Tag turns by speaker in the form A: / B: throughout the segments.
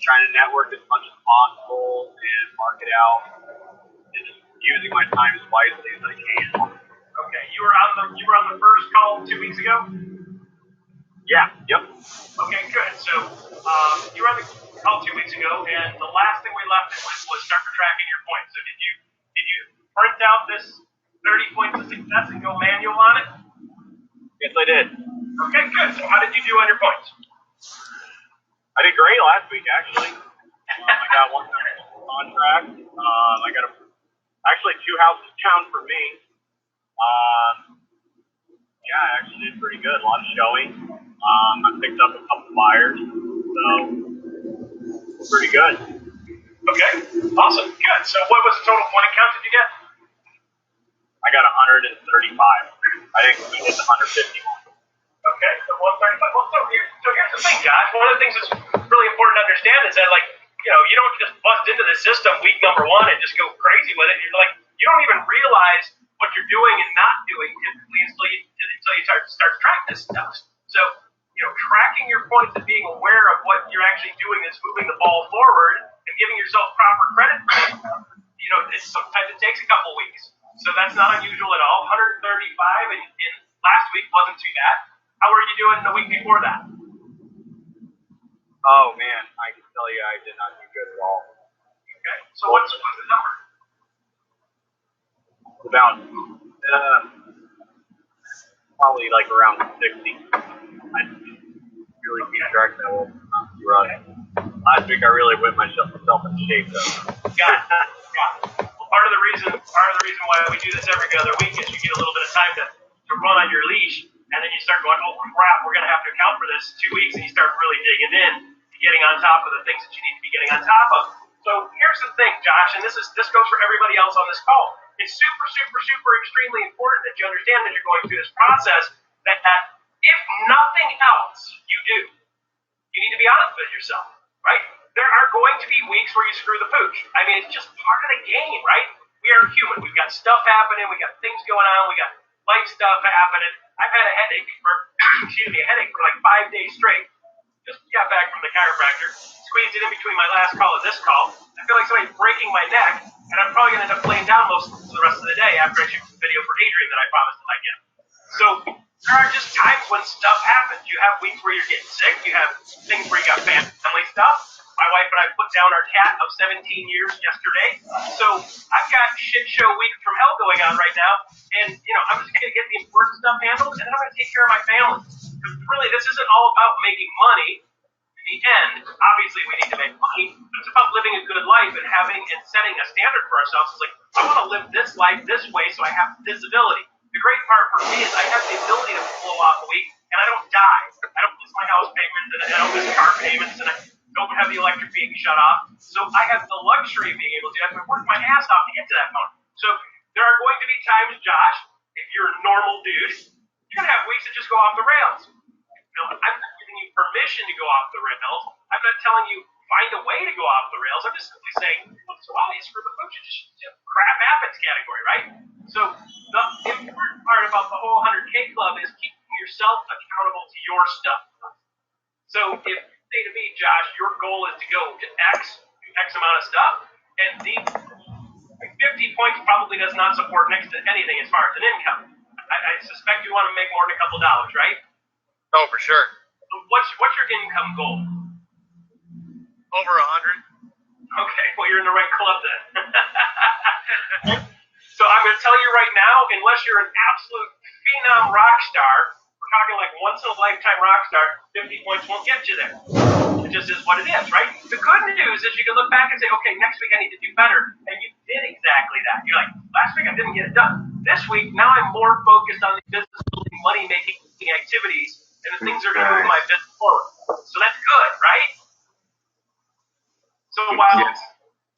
A: trying to network as much as possible and market out, and just using my time as wisely as I can.
B: Okay, you were on the first call 2 weeks ago?
A: Yeah. Yep.
B: Okay, good. So you were on the call 2 weeks ago, and the last thing we left it with was start tracking your points. So did you print out this 30 points of success and go manual on it?
A: Yes, I did.
B: Okay, good. So how did you do on your points?
A: I did great last week, actually. I got one contract. I got actually 2 houses down for me. Yeah, I actually did pretty good. A lot of showing. I picked up a couple buyers, so pretty good.
B: Okay, awesome, good. So what was the total point count did you get?
A: I got 135. I think we did 150.
B: Okay, so 135. Well, so here's the thing, Josh. One of the things that's really important to understand is that, like, you don't just bust into the system week number 1 and just go crazy with it. You're like, you don't even realize what you're doing and not doing typically until you start to track this stuff. So, tracking your points and being aware of what you're actually doing is moving the ball forward and giving yourself proper credit for it. Sometimes it takes a couple weeks. So that's not unusual at all. 135 and last week wasn't too bad. How were you doing the week before that?
A: Oh, man, I can tell you I did not do good at all.
B: Okay, so what's the number?
A: About, probably like around 60. I really keep track of that one. Last week I really whipped myself in shape, though.
B: Got it. Well, part of the reason why we do this every other week is you get a little bit of time to run on your leash, and then you start going, oh crap, we're going to have to account for this 2 weeks, and you start really digging in to getting on top of the things that you need to be getting on top of. So here's the thing, Josh, and this goes for everybody else on this call. It's super, super, super extremely important that you understand that you're going through this process, that if nothing else you do, you need to be honest with yourself, right? There are going to be weeks where you screw the pooch. I mean, it's just part of the game, right? We are human. We've got stuff happening. We got things going on. We got life stuff happening. I've had a headache for like 5 days straight. Just got back from the chiropractor. Squeezed it in between my last call and this call. I feel like somebody's breaking my neck, and I'm probably going to end up laying down most of the rest of the day after I shoot the video for Adrian that I promised to get. So there are just times when stuff happens. You have weeks where you're getting sick. You have things where you got family stuff. My wife and I put down our cat of 17 years yesterday. So I've got shit show week from hell going on right now. And, I'm just going to get the important stuff handled, and then I'm going to take care of my family. Because really, this isn't all about making money. In the end, obviously, we need to make money. But it's about living a good life and setting a standard for ourselves. It's like, I want to live this life this way so I have this ability. The great part for me is I have the ability to blow off a week, and I don't die. I don't miss my house payments, and I don't miss car payments, and I don't have the electric being shut off. So I have the luxury of being able to. I can work my ass off to get to that point. So there are going to be times, Josh, if you're a normal dude, you're going to have weeks that just go off the rails. I'm not giving you permission to go off the rails. I'm not telling you find a way to go off the rails. I'm just simply saying, once in a while, you screw the pooch. Just crap happens category, right? So the important part about the whole 100K club is keeping yourself accountable to your stuff. So if say to me, Josh, your goal is to go to X amount of stuff, and these 50 points probably does not support next to anything as far as an income. I suspect you want to make more than a couple dollars, right?
C: Oh, for sure.
B: So what's your income goal?
C: Over 100.
B: Okay, well, you're in the right club then. So I'm going to tell you right now, unless you're an absolute phenom rock star, we're talking like once-in-a-lifetime rock star, 50 points won't get you there. It just is what it is, right? The good news is you can look back and say, okay, next week I need to do better. And you did exactly that. You're like, last week I didn't get it done. This week, now I'm more focused on the business-building, money-making activities and the things that are going to move my business forward. So that's good, right? So while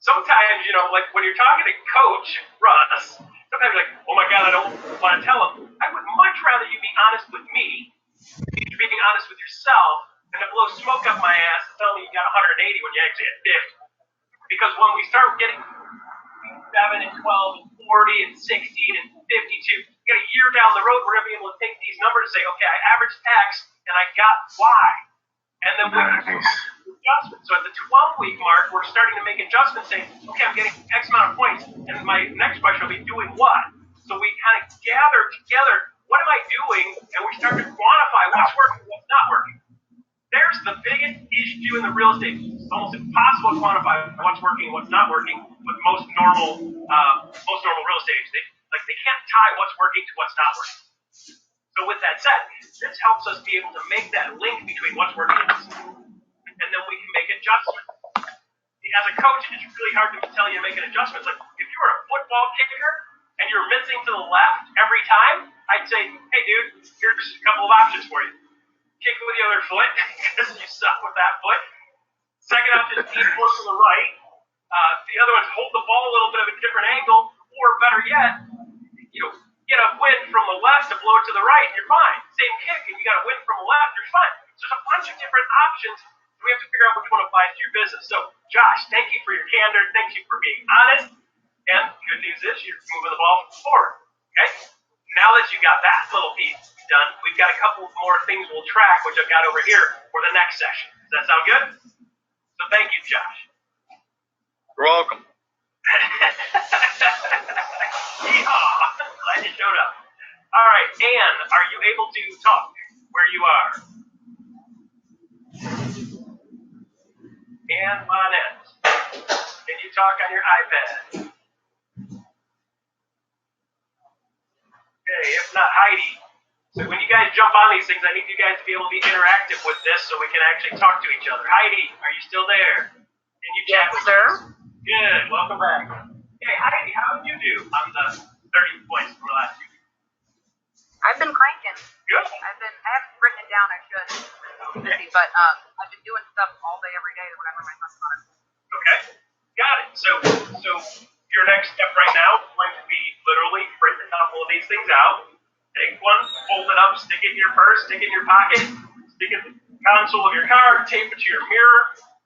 B: sometimes, like when you're talking to Coach Russ, sometimes you're like, oh my God, I don't want to tell him. I would much rather you be honest with me, being honest with yourself, than to blow smoke up my ass and tell me you got 180 when you actually had 50. Because when we start getting 7 and 12 and 40 and 16 and 52, we got a year down the road, we're going to be able to take these numbers and say, okay, I averaged X and I got Y. And then we can do adjustments. So at the 12 week mark, we're starting to make adjustments saying, okay, I'm getting X amount of points, and my next question will be doing what? So we kind of gather together, what am I doing? And we start to quantify what's working, what's not working. There's the biggest issue in the real estate. It's almost impossible to quantify what's working, what's not working with most normal real estate agents. They can't tie what's working to what's not working. So with that said, this helps us be able to make that link between what's working and what's not, and then we can make adjustments. As a coach, it's really hard to tell you to make an adjustment. Like if you were a football kicker and you're missing to the left every time, I'd say, hey dude, here's a couple of options for you. Kick with the other foot because you suck with that foot. Second option is eat more to the right. The other one is hold the ball a little bit of a different angle, or better yet, get a wind from the left to blow it to the right, and you're fine. Same kick, and you got a wind from the left, you're fine. So there's a bunch of different options. We have to figure out which one applies to your business. So, Josh, thank you for your candor. Thank you for being honest. And good news is you're moving the ball forward. Okay? Now that you got that little piece done, we've got a couple more things we'll track, which I've got over here for the next session. Does that sound good? So thank you, Josh.
C: You're welcome.
B: Yeehaw! Glad you showed up. All right, Ann, are you able to talk where you are? Ann Bonnet, can you talk on your iPad? Okay, if not, Heidi. So when you guys jump on these things, I need you guys to be able to be interactive with this so we can actually talk to each other. Heidi, are you still there? Can you chat with us? Good, welcome back. Hey, Heidi, how did you do on the 30 points for the last 2 weeks?
D: I've been cranking.
B: Good.
D: I haven't written it down, I should. I'm busy, but I've been doing stuff all day, every day, whenever my son's on it.
B: Okay, got it. So your next step right now is going to be literally print a couple of these things out. Take one, fold it up, stick it in your purse, stick it in your pocket, stick it in the console of your car, tape it to your mirror,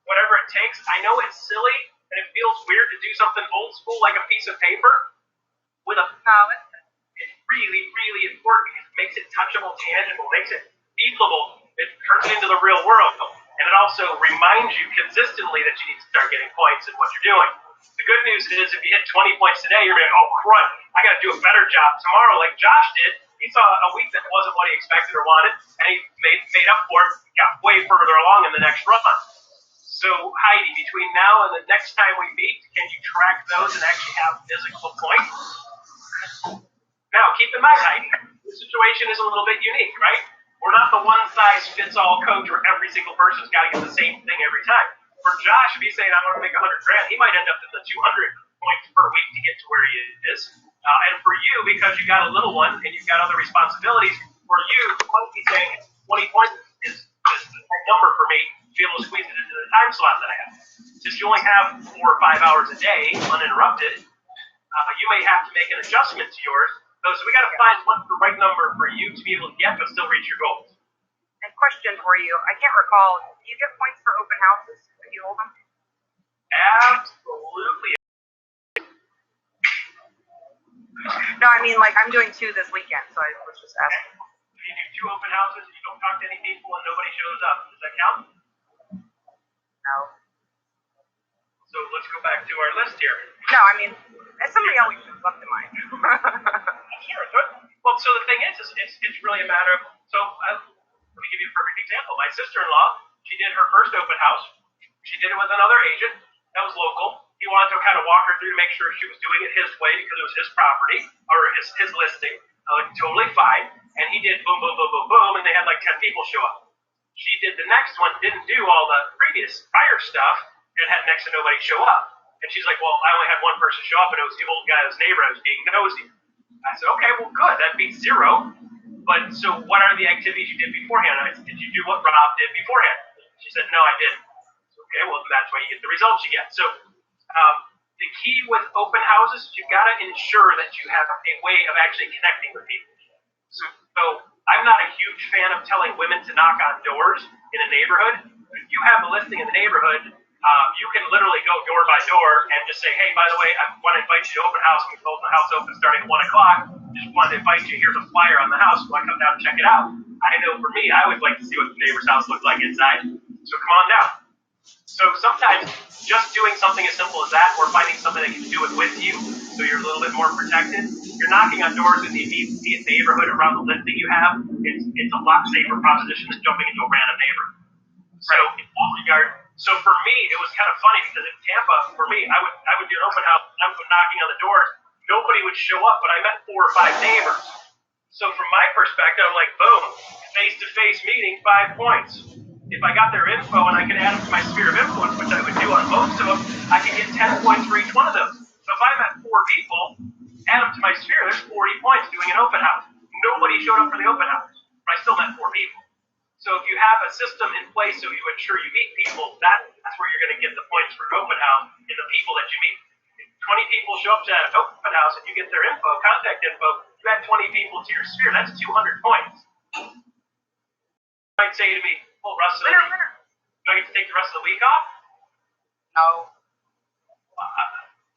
B: whatever it takes. I know it's silly and it feels weird to do something old school like a piece of paper with a.
D: No,
B: it's really, really important because it makes it touchable, tangible, makes it feelable. It turns it into the real world. And it also reminds you consistently that you need to start getting points in what you're doing. The good news is if you hit 20 points today, you're going to go, oh, crud, I got to do a better job tomorrow like Josh did. He saw a week that wasn't what he expected or wanted, and he made up for it, got way further along in the next run. So, Heidi, between now and the next time we meet, can you track those and actually have physical points? Now, keep in mind, Heidi, the situation is a little bit unique, right? We're not the one-size-fits-all coach where every single person's got to get the same thing every time. For Josh, if he's saying, I want to make 100 grand, he might end up in the 200 points per week to get to where he is. And for you, because you got a little one and you've got other responsibilities, for you, you might be saying 20 points is the right number for me to be able to squeeze it into the time slot that I have. Since you only have 4 or 5 hours a day uninterrupted, you may have to make an adjustment to yours. So we got to find what's the right number for you to be able to get but still reach your goals.
D: and question for you. I can't recall. Do you get points for open houses if you hold them?
B: Absolutely.
D: No, I mean, like, I'm doing 2 this weekend, so I was just asking.
B: If you do 2 open houses and you don't talk to any people and nobody shows up, does that count?
D: No.
B: So let's go back to our list here.
D: No, I mean, somebody always shows up to mine.
B: Sure. Well, so the thing is it's really a matter of, let me give you a perfect example. My sister-in-law, she did her first open house. She did it with another agent that was local. He wanted to kind of walk her through to make sure she was doing it his way because it was his property or his listing. Totally fine. And he did boom, boom, boom, boom, boom, and they had like 10 people show up. She did the next one, didn't do all the prior stuff, and had next to nobody show up. And she's like, well, I only had one person show up, and it was the old guy, his neighbor. I was being nosy. I said, okay, well, good. That beats 0. But so what are the activities you did beforehand? I said, did you do what Rob did beforehand? She said, no, I didn't. Okay, well, that's why you get the results you get. So the key with open houses, you've got to ensure that you have a way of actually connecting with people. So I'm not a huge fan of telling women to knock on doors in a neighborhood. If you have a listing in the neighborhood, you can literally go door by door and just say, hey, by the way, I want to invite you to open house. We close the house open starting at 1 o'clock. Just wanted to invite you. Here's a flyer on the house. Want to come down and check it out? I know for me, I would like to see what the neighbor's house looks like inside. So come on down. So sometimes something as simple as that, or finding somebody that can do it with you, so you're a little bit more protected. You're knocking on doors in the immediate neighborhood around the listing you have. It's a lot safer proposition than jumping into a random neighborhood. So in that regard, so for me, it was kind of funny because in Tampa, for me, I would do an open house, I would go knocking on the doors, nobody would show up, but I met 4 or 5 neighbors. So from my perspective, I'm like, boom, face-to-face meeting, 5 points. If I got their info and I could add them to my sphere of influence, which I would do on most of them, I could get 10 points for each one of those. So if I met 4 people, add them to my sphere, there's 40 points doing an open house. Nobody showed up for the open house, but I still met 4 people. So if you have a system in place so you ensure you meet people, that's where you're going to get the points for an open house in the people that you meet. If 20 people show up to that open house and you get their info, contact info, you add 20 people to your sphere, that's 200 points. You might say to me, well, Russell, do I get to take the rest of the week off?
D: No.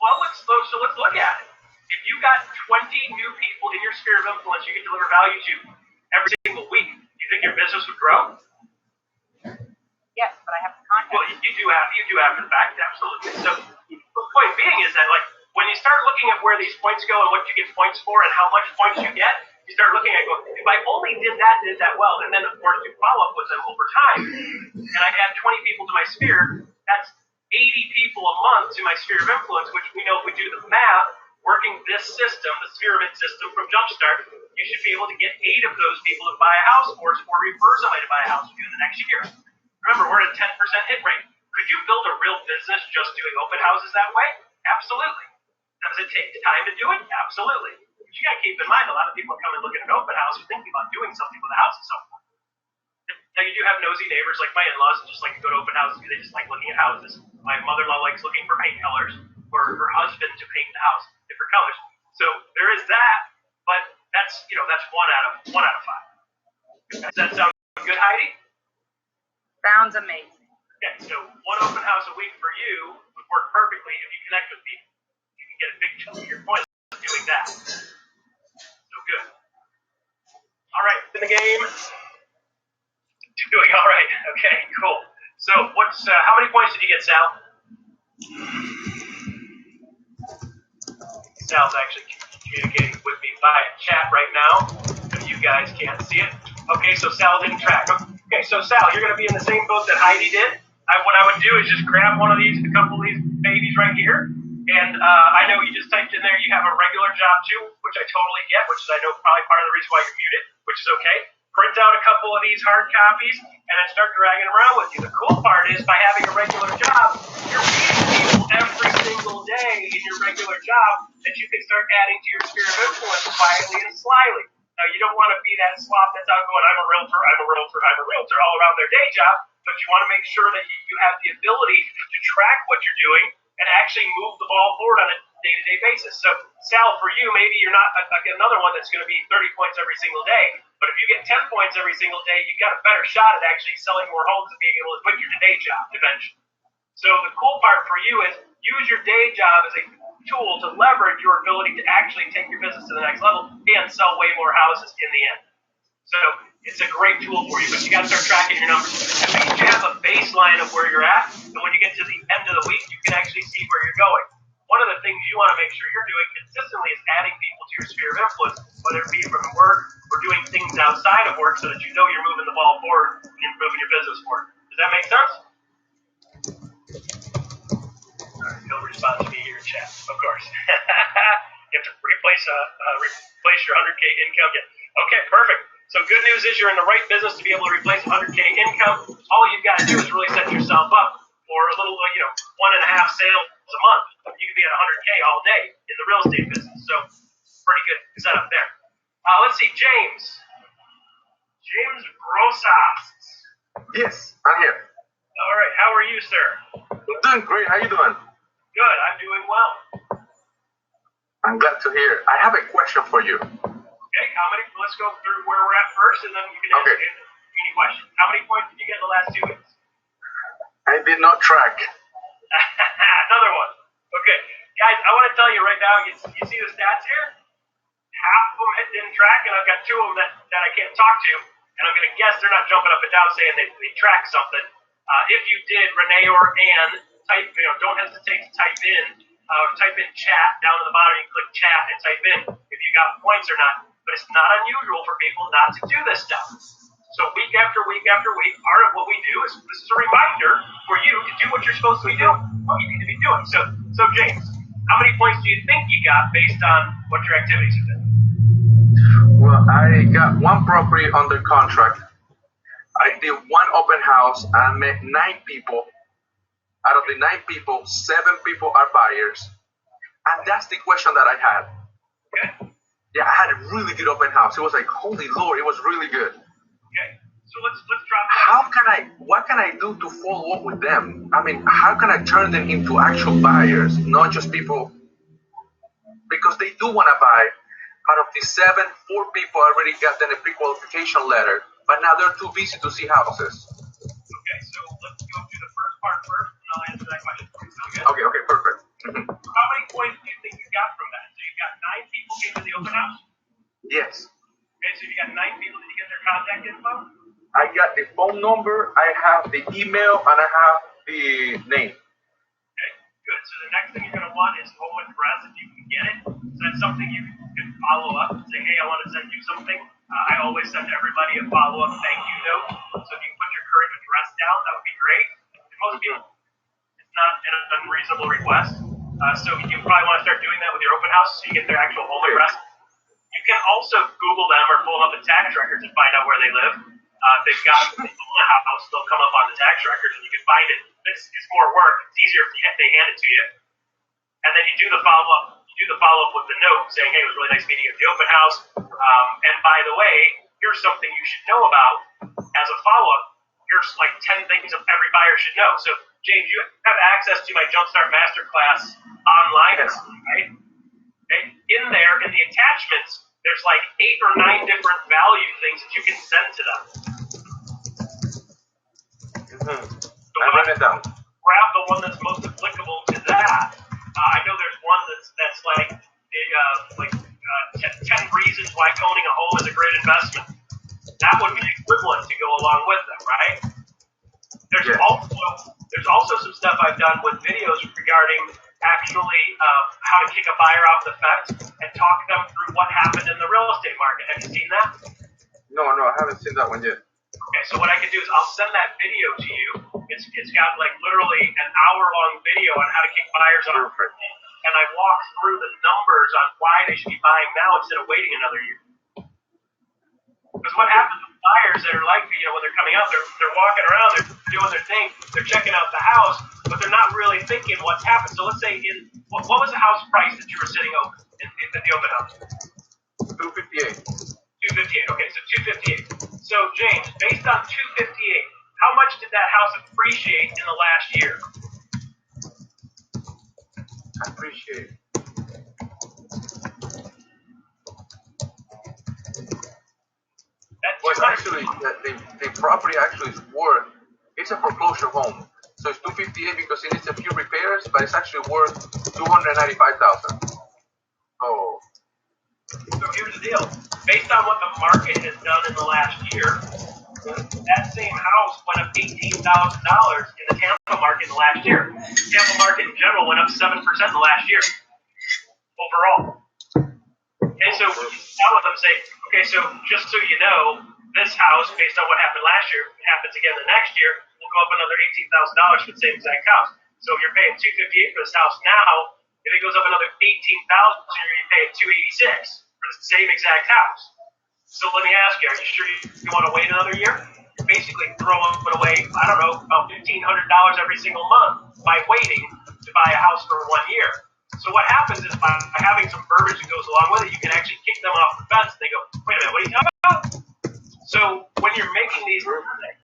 B: Well, let's look at it. If you got 20 new people in your sphere of influence you can deliver value to every single week, do you think your business would grow?
D: Yes, but I have to contact.
B: Well, you do have in fact, absolutely. So the point being is that like when you start looking at where these points go and what you get points for and how much points you get, you start looking at it, go, if I only did that well, and then of course you follow up with them over time, and I add 20 people to my sphere, that's 80 people a month to my sphere of influence, which we know if we do the math, working this system, the pyramid system from Jumpstart, you should be able to get 8 of those people to buy a house or refer somebody to buy a house with you in the next year. Remember, we're at a 10% hit rate. Could you build a real business just doing open houses that way? Absolutely. Does it take time to do it? Absolutely. But you got to keep in mind, a lot of people come and look at an open house who thinking about doing something with a house at some point. Now, you do have nosy neighbors like my in-laws who just like to go to open houses because they just like looking at houses. My mother-in-law likes looking for paint colors, or her husband to paint the house different colors. So there is that, but that's 1 out of 5. Does that sound good, Heidi?
D: Sounds amazing.
B: Okay, so 1 open house a week for you would work perfectly if you connect with people. You can get a big chunk of your points doing that. So good. All right, in the game. Doing all right. Okay, cool. So how many points did you get, Sal? Sal's actually communicating with me via chat right now, but you guys can't see it. Okay, so Sal didn't track. Okay, so Sal, you're going to be in the same boat that Heidi did. What I would do is just grab a couple of these babies right here, and I know you just typed in there you have a regular job too, which I totally get, which is I know probably part of the reason why you're muted, which is okay. Print out a couple of these hard copies, and then start dragging them around with you. The cool part is by having a regular job, you're meeting people every single day in your regular job that you can start adding to your sphere of influence quietly and slyly. Now, you don't want to be that slob that's out going, I'm a realtor all around their day job, but you want to make sure that you have the ability to track what you're doing and actually move the ball forward on a day-to-day basis. So, Sal, for you, maybe you're not another one that's going to be 30 points every single day, but if you get 10 points every single day, you've got a better shot at actually selling more homes and being able to quit your day job eventually. So the cool part for you is use your day job as a tool to leverage your ability to actually take your business to the next level and sell way more houses in the end. So it's a great tool for you, but you got to start tracking your numbers. At least you have a baseline of where you're at, and when you get to the end of the week, you can actually see where you're going. One of the things you want to make sure you're doing consistently is adding people to your sphere of influence, whether it be from work or doing things outside of work so that you know you're moving the ball forward and you're moving your business forward. Does that make sense? All right, he'll respond to me here in chat, of course. You have to replace your 100K income. Yeah. Okay, perfect. So good news is you're in the right business to be able to replace 100K income. All you've got to do is really set yourself up for a little, 1.5 sales a month. You can be at 100K all day in the real estate business. So pretty good setup there. Let's see, James. James Rosas.
C: Yes, I'm here.
B: All right, how are you, sir?
C: I'm doing great. How you doing?
B: Good, I'm doing well.
C: I'm glad to hear. I have a question for you.
B: Okay, let's go through where we're at first, and then you can ask any questions. How many points did you get in the last 2 weeks?
C: I did not track.
B: Another one. Okay, guys, I want to tell you right now, you see the stats here? Half of them didn't track, and I've got 2 of them that I can't talk to, and I'm going to guess they're not jumping up and down saying they track something. If you did, Renee or Ann, don't hesitate to type in chat down at the bottom. You click chat and type in if you got points or not. But it's not unusual for people not to do this stuff. So week after week after week, part of what we do is this is a reminder for you to do what you're supposed to be doing, what you need to be doing. So James, how many points do you think you got based on what your activities have been?
C: Well, I got one property under contract. I did one open house. I met 9 people. Out of the 9 people, 7 people are buyers. And that's the question that I had.
B: Okay.
C: Yeah, I had a really good open house. It was like, holy Lord, it was really good.
B: Okay. So let's drop that.
C: What can I do to follow up with them? I mean, how can I turn them into actual buyers, not just people? Because they do want to buy. Out of the 7, 4 people already got them a pre-qualification letter, but now they're too busy to see houses.
B: Okay, so let's go through the first part first, and I'll answer that question for you. Sound good?
C: Okay, perfect.
B: How many points do you think you got from that? So you got 9 people came to the open house?
C: Yes.
B: Okay, so you got 9 people. Did you get their contact info?
C: I got the phone number, I have the email, and I have the name.
B: Okay, good. So the next thing you're going to want is home address if you can get it. So that's something you can follow up and say, hey, I want to send you something. I always send everybody a follow-up thank you note. So if you can put your current address down, that would be great. And most people, it's not an unreasonable request. So you probably want to start doing that with your open house so you get their actual home address. You can also Google them or pull up the tax records and find out where they live. If they've got a house, they'll come up on the tax records and you can find it. It's more work. It's easier if they hand it to you. And then you do the follow-up. You do the follow-up with the note saying, hey, it was really nice meeting you at the open house. And by the way, here's something you should know about as a follow-up. Here's like 10 things every buyer should know. So, James, you have access to my Jumpstart Masterclass online, right? Okay. In there, in the attachments, there's like 8 or 9 different value things that you can send to them. So
C: I write it down.
B: Grab the one that's most applicable to that. I know there's one that's like 10 reasons why owning a home is a great investment. That would be equivalent to go along with them, right? There's also some stuff I've done with videos regarding actually how to kick a buyer off the fence and talk them through what happened in the real estate market. Have you seen that?
C: No, I haven't seen that one yet.
B: Okay, so what I can do is I'll send that video to you. It's got like literally an hour-long video on how to kick buyers off.
C: Perfect.
B: And I walk through the numbers on why they should be buying now instead of waiting another year. Because what happens with buyers that are like, when they're coming out, they're walking around, they're doing their thing, they're checking out the house, but they're not really thinking what's happened. So let's say what was the house price that you were sitting open at the open house?
C: 258.
B: 258. Okay, so 258. So James, based on 258, how much did that house appreciate in the last year?
C: I appreciate it. Well, actually, the property actually is worth, it's a foreclosure home. So it's 258 because it needs a few repairs, but it's actually worth 295,000. Oh.
B: So here's the deal. Based on what the market has done in the last year, that same house went up $18,000 in the Tampa market in the last year. The Tampa market in general went up 7% in the last year overall. And so we can with them say, okay, so just so you know, this house, based on what happened last year, happens again the next year, will go up another $18,000 for the same exact house. So if you're paying $258 for this house now, if it goes up another $18,000, you're going to be paying $286 for the same exact house. So let me ask you, are you sure you want to wait another year? You're basically throwing away, I don't know, about $1,500 every single month by waiting to buy a house for 1 year. So what happens is by having some verbiage that goes along with it, you can actually kick them off the fence and they go, wait a minute, what are you talking about? So when you're making these